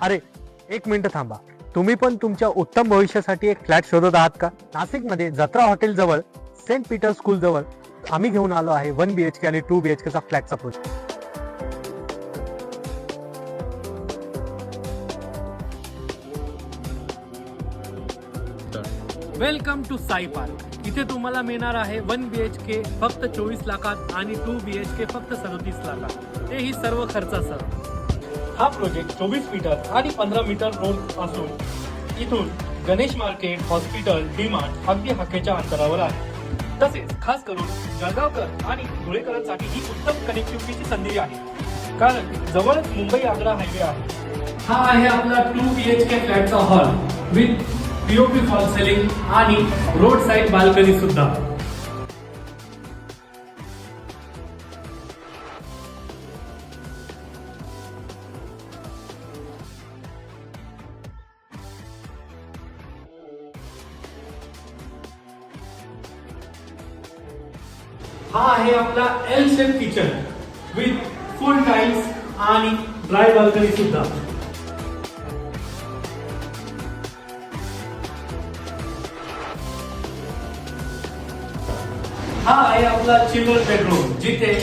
अरे एक मिनिट थांबा. तुम्ही पण तुमच्या उत्तम भविष्यासाठी एक फ्लॅट शोधत आहात का? नाशिकमध्ये जत्रा हॉटेल जवळ सेंट पीटर स्कूल जवळ आम्ही घेऊन आलो आहे 1 BHK आणि 2 BHK चा फ्लॅटचा project. Welcome to Sai park. इथे तुम्हाला मिळणार आहे 1 BHK फक्त 24 लाखात आणि 2 BHK फक्त 37 लाखात, तेही सर्व खर्चासह. हा प्रोजेक्ट 24 मीटर आणि 15 मीटर रोड असून इथून गणेश मार्केट, हॉस्पिटल, डीमार्ट अगदी हाकेच्या अंतरावर आहे. तसेच खास करून जळगावकर आणि धुळेकरांसाठी ही उत्तम कनेक्टिव्हिटीची संधी आहे, कारण जवळच मुंबई आग्रा हायवे आहे. हा आहे आपला 2 BHK फ्लॅटचा hall with POP fall ceiling आणि रोड साइड बाल्कनी सुद्धा. हा आहे आपला L shape kitchen with full tiles आणि ड्राय बाल्कनी सुद्धा. हा आहे आपला चिल्ड्रन बेडरूम, जिथे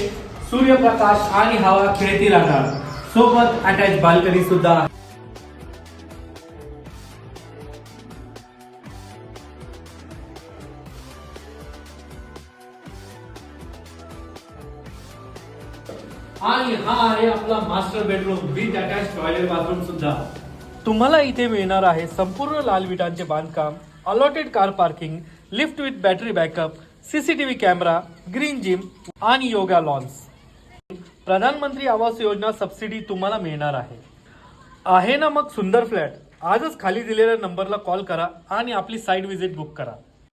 सूर्यप्रकाश आणि हवा खेळती राहणार, सोबत अटॅच बाल्कनी सुद्धा आहे. आणि हा आहे आपला master bedroom with attach toilet bathroom सुद्धा. तुम्हाला इथे मिळणार आहे संपूर्ण लाल विटांचे बांधकाम, allotted car parking, lift with battery backup, CCTV camera, green gym आणि योगा लॉन्स. प्रधानमंत्री आवास योजना सबसिडी तुम्हाला मिळणार आहे ना मग सुंदर फ्लॅट. आजच खाली दिलेल्या नंबरला कॉल करा आणि आपली साईट व्हिजिट बुक करा.